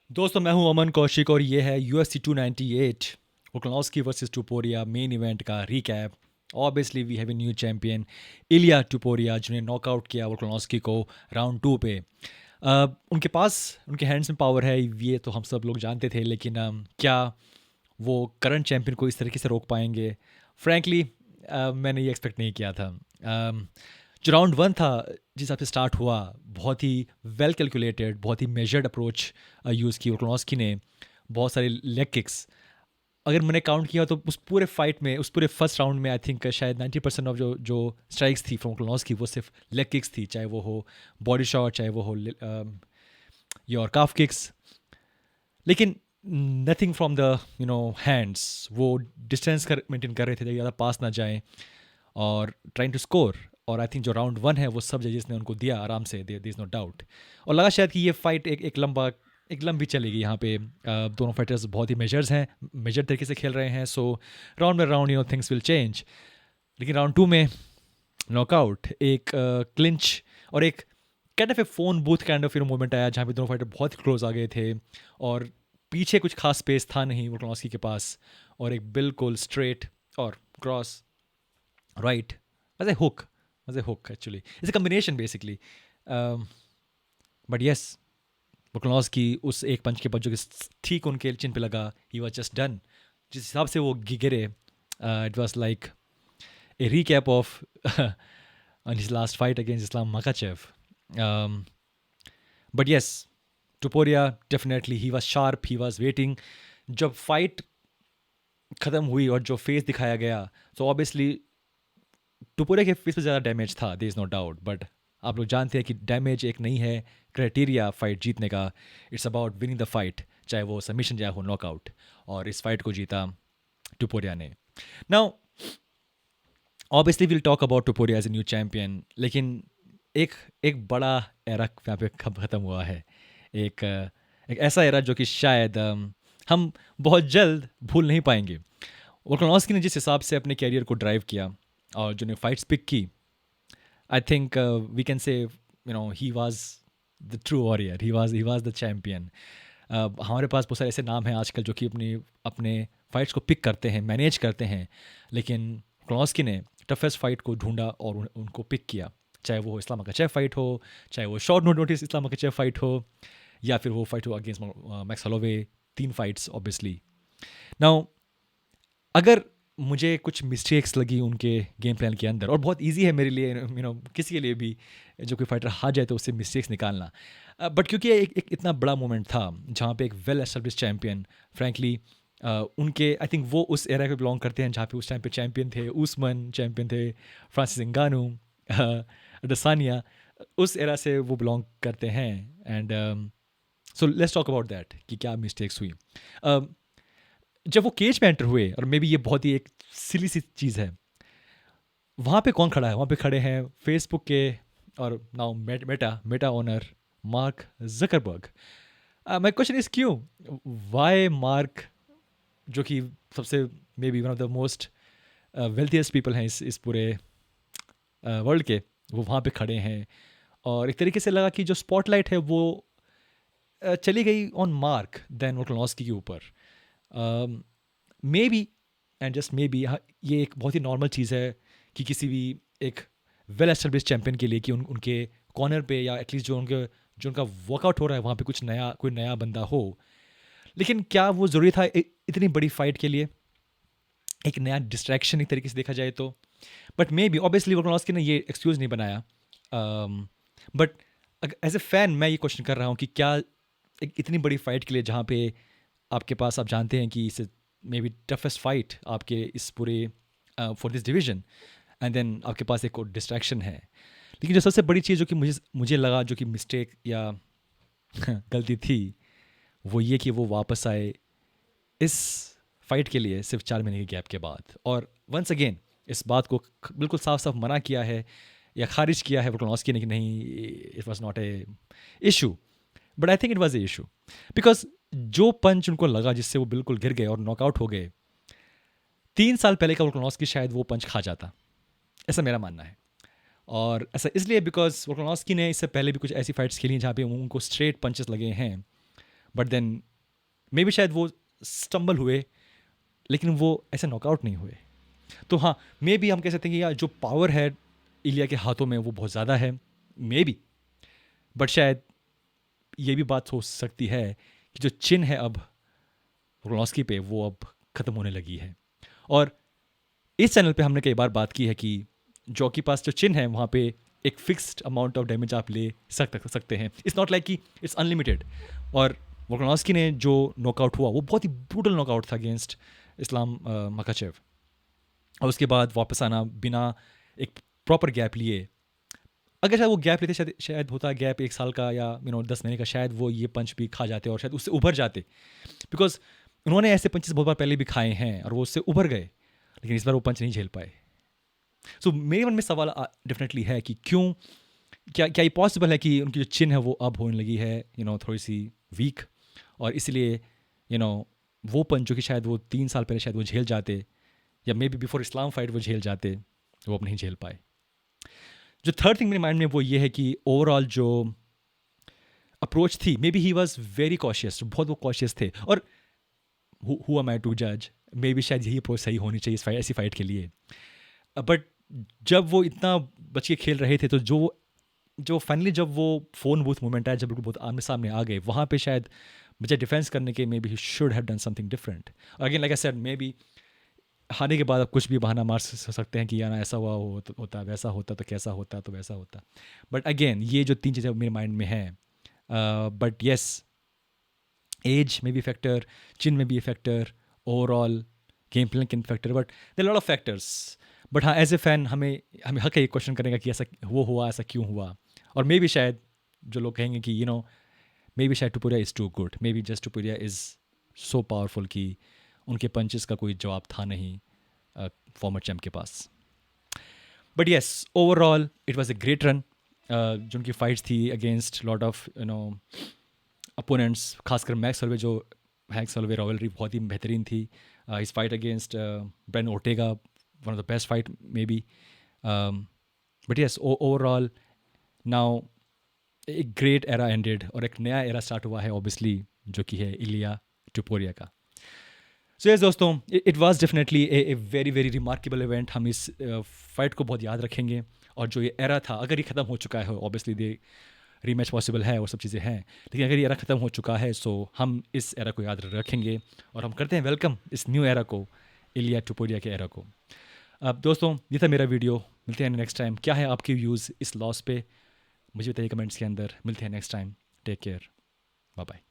दोस्तों मैं हूं अमन कौशिक और ये है UFC 298 Volkanovski versus Topuria main event का recap. Obviously we have a new champion Ilia Topuria जिन्हें नॉकआउट किया वोल्कानोव्स्की को राउंड 2 पे। उनके पास उनके हैंड्स में पावर है, ये तो हम सब लोग जानते थे, लेकिन क्या वो करंट चैंपियन को इस तरीके से रोक पाएंगे? फ्रैंकली मैंने ये एक्सपेक्ट नहीं किया था। जो राउंड 1 था जिस हिसाब से स्टार्ट हुआ, बहुत ही वेल कैलकुलेटेड, बहुत ही मेजर्ड अप्रोच यूज़ की वोल्कानोव्स्की ने। बहुत सारे लेग किक्स, अगर मैंने काउंट किया तो उस पूरे फाइट में, उस पूरे फर्स्ट राउंड में आई थिंक शायद 90% ऑफ जो जो स्ट्राइक्स थी फ्रॉम वोल्कानोव्स्की वो सिर्फ लेग किक्स थी, चाहे वो हो बॉडी शॉट, चाहे वो हो योर काफ किक्स। लेकिन नथिंग फ्रॉम द हैंड्स। वो डिस्टेंस कर मेंटेन कर रहे थे ताकि ज़्यादा पास ना जाए और ट्राइंग टू स्कोर। और आई थिंक जो राउंड 1 है वो सब जजेस ने उनको दिया आराम से, देर इज़ नो डाउट। और लगा शायद कि ये फाइट एक लंबी चलेगी यहाँ पे। दोनों फाइटर्स बहुत ही मेजर तरीके से खेल रहे हैं, सो round by round things will change. लेकिन राउंड 2 में नॉकआउट, एक क्लिंच और एक kind of A phone booth kind of moment आया जहाँ पे दोनों फाइटर बहुत क्लोज आ गए थे और पीछे कुछ खास स्पेस था नहीं वोल्कानोव्स्की के पास। और एक बिल्कुल स्ट्रेट और cross right as a hook actually it's a combination basically. But yes, Volkanovski उस एक पंच के बाद जो कि ठीक उनके चिन पे लगा, ही वाज जस्ट डन। जिस हिसाब से वो गिरे, it was like a recap of on his last fight against Islam Makhachev. Um, but yes, Tuporia definitely he was sharp, he was waiting. जब फाइट ख़त्म हुई और जो फेस दिखाया गया, तो ऑब्वियसली टुपोरिया के फेस पे ज़्यादा डैमेज था, there is no doubt. But आप लोग जानते हैं कि डैमेज एक नहीं है क्राइटेरिया फाइट जीतने का। It's about winning the fight, चाहे वो सबमिशन चाहे हो नॉकआउट। और इस फाइट को जीता टुपोरिया ने। Now obviously will talk about Topuria as a new champion, लेकिन एक एक बड़ा एरा यहाँ पे ख़त्म हुआ है। एक ऐसा एरा जो कि शायद हम बहुत जल्द भूल नहीं पाएंगे। वोल्कानोव्स्की ने जिस हिसाब से अपने कैरियर को ड्राइव किया और जो ने फाइट्स पिक की, I think we can say he was the true warrior, he was the champion. हमारे पास बहुत सारे ऐसे नाम हैं आजकल जो कि अपने फाइट्स को पिक करते हैं, मैनेज करते हैं, लेकिन वोल्कानोव्स्की ने टफेस्ट फाइट को ढूंढा और उनको पिक किया। चाहे वो इस्लाम मकाचेव फाइट हो, चाहे वो शॉर्ट नोटिस इस्लाम मकाचेव फाइट हो, या फिर वो फाइट हो against max Holloway. 3 fights obviously. Now अगर मुझे कुछ मिस्टेक्स लगी उनके गेम प्लान के अंदर, और बहुत इजी है मेरे लिए किसी के लिए भी जो कोई फाइटर हार जाए तो उससे मिस्टेक्स निकालना, बट क्योंकि एक इतना बड़ा मोमेंट था जहाँ पे एक वेल एस्टेब्लिश चैम्पियन, फ्रैंकली उनके आई थिंक वो उस एरा पे बिलोंग करते हैं जहाँ पे उस टाइम पे चैम्पियन थे उस्मान, चैम्पियन थे फ्रांसिस इंगानू, अडसानिया, उस एरा से वो बिलोंग करते हैं। And so let's talk about that कि क्या मिस्टेक्स हुई। जब वो केज में एंटर हुए, और मे बी ये बहुत ही एक सिली सी चीज़ है, वहाँ पे कौन खड़ा है? वहाँ पे खड़े हैं फेसबुक के और now Meta owner Mark Zuckerberg. My question is क्यों? वाई मार्क, जो कि सबसे maybe one of the most wealthiest people हैं इस पूरे वर्ल्ड के, वो वहाँ पे खड़े हैं? और एक तरीके से लगा कि जो स्पॉटलाइट है वो चली गई ऑन मार्क देन वोल्कानोव्स्की के ऊपर। May be and just may be ये एक बहुत ही नॉर्मल चीज़ है कि किसी भी एक वेल एस्टेब्लिश चैम्पियन के लिए कि उनके कॉर्नर पे, या एटलीस्ट जो उनका वर्कआउट हो रहा है वहाँ पे कुछ कोई नया बंदा हो। लेकिन क्या वो ज़रूरी था इतनी बड़ी फाइट के लिए? एक नया डिस्ट्रैक्शन एक तरीके से देखा जाए तो। But may be obviously Volkanovski ने ये एक्सक्यूज़ नहीं बनाया। बट एज ए फ़ैन मैं ये क्वेश्चन कर रहा हूँ कि क्या एक इतनी बड़ी फाइट के लिए, जहाँ पे आपके पास, आप जानते हैं कि इसे मे बी टफेस्ट फाइट आपके इस पूरे for this division, and then आपके पास एक और डिस्ट्रैक्शन है। लेकिन जो सबसे बड़ी चीज़ जो कि मुझे लगा जो कि मिस्टेक या गलती थी, वो ये कि वो वापस आए इस फाइट के लिए सिर्फ 4 महीने के गैप के बाद, और वंस अगेन इस बात को बिल्कुल साफ साफ मना किया है या खारिज किया है वोल्कानोव्स्की ने कि नहीं, it was not a issue. But I think it was a issue, because जो पंच उनको लगा जिससे वो बिल्कुल गिर गए और नॉकआउट हो गए, 3 साल पहले का वोल्कानोव्स्की शायद वो पंच खा जाता, ऐसा मेरा मानना है। और ऐसा इसलिए बिकॉज वोल्कानोव्स्की ने इससे पहले भी कुछ ऐसी फाइट्स खेली जहाँ पे उनको स्ट्रेट पंचेस लगे हैं, बट देन मे बी शायद वो स्टम्बल हुए, लेकिन वो ऐसे नॉकआउट नहीं हुए। तो हाँ, मे बी हम कह सकते हैं कि यार जो पावर है इलिया के हाथों में वो बहुत ज़्यादा है, मे बी। बट शायद ये भी बात हो सकती है कि जो चिन है अब वोलोनस्की पे, वो अब ख़त्म होने लगी है। और इस चैनल पे हमने कई बार बात की है कि जॉ के पास जो चिन है वहाँ पे एक फिक्स्ड अमाउंट ऑफ डैमेज आप ले सकते हैं। इट्स नॉट लाइक कि इट्स अनलिमिटेड। और वोलोनस्की ने जो नॉकआउट हुआ वो बहुत ही ब्रूटल नॉकआउट था अगेंस्ट इस्लाम मकाचेव, और उसके बाद वापस आना बिना एक प्रॉपर गैप लिए। अगर शायद वो गैप लेते, शायद होता गैप 1 साल का या 10 महीने का, शायद वो ये पंच भी खा जाते और शायद उससे उभर जाते। बिकॉज उन्होंने ऐसे पंचेस बहुत बार पहले भी खाए हैं और वो उससे उभर गए, लेकिन इस बार वो पंच नहीं झेल पाए। सो मेरे मन में सवाल डेफिनेटली है कि क्यों, क्या ये पॉसिबल है कि उनकी जो चिन है वो अब होने लगी है थोड़ी सी वीक, और इसलिए वो पंच जो कि शायद वो 3 साल पहले शायद वो झेल जाते, या may be before Islam fight वो झेल जाते, वो अब नहीं झेल पाए। जो थर्ड थिंग मेरे माइंड में वो ये है कि ओवरऑल जो अप्रोच थी, may be he was very cautious, बहुत वो कॉशियस थे। और हु एम आई टू जज, मे बी शायद यही अप्रोच सही होनी चाहिए इस ऐसी फाइट के लिए। बट जब वो इतना बच के खेल रहे थे, तो जो फाइनली जब वो फ़ोन बूथ मोमेंट आया, जब बिल्कुल बहुत आमने सामने आ गए, वहाँ पे शायद मुझे डिफेंस करने के may be he should have done something different. Again like I said, may be हारने के बाद आप कुछ भी बहाना मार सकते हैं कि यार ऐसा हुआ होता, वैसा होता तो कैसा होता, तो वैसा होता। बट अगेन ये जो 3 चीज़ें मेरे माइंड में हैं, बट येस, एज में भी फैक्टर, चिन में भी factor, overall game plan can factor, but there lot of factors. But हाँ, एज ए फैन हमें हक है ये क्वेश्चन करेगा कि ऐसा वो हुआ, ऐसा क्यों हुआ। और मे बी शायद जो लोग कहेंगे कि मे बी शायद Topuria is too good, maybe just Topuria is so powerful कि उनके पंचेस का कोई जवाब था नहीं फॉर्मर चैम्प के पास। But yes, overall it was a great run. जो उनकी फाइट्स थी अगेंस्ट लॉट ऑफ अपोनेंट्स, खासकर मैक्स होलवे, जो मैक्स होलवे रॉयलरी बहुत ही बेहतरीन थी। His fight against Brian Ortega, one of the best fight maybe. But yes, overall now एक ग्रेट एरा एंडेड और एक नया एरा स्टार्ट हुआ है ऑब्वियसली, जो कि है इलिया टुपुरिया का। सो यस दोस्तों, it was definitely a very very remarkable event. हम इस फाइट को बहुत याद रखेंगे। और जो ये एरा था, अगर ये ख़त्म हो चुका है, ऑब्वियसली दे रीमैच पॉसिबल है, वो सब चीज़ें हैं, लेकिन अगर ये एरा ख़त्म हो चुका है, सो हम इस एरा को याद रखेंगे और हम करते हैं वेलकम इस न्यू एरा को, इलिया टुपुरिया के एरा को। अब दोस्तों, ये था मेरा वीडियो। मिलते हैं नेक्स्ट टाइम। क्या है आपके व्यूज़ इस लॉस पे, मुझे बताइए कमेंट्स के अंदर। मिलते हैं next time. Take care, bye bye.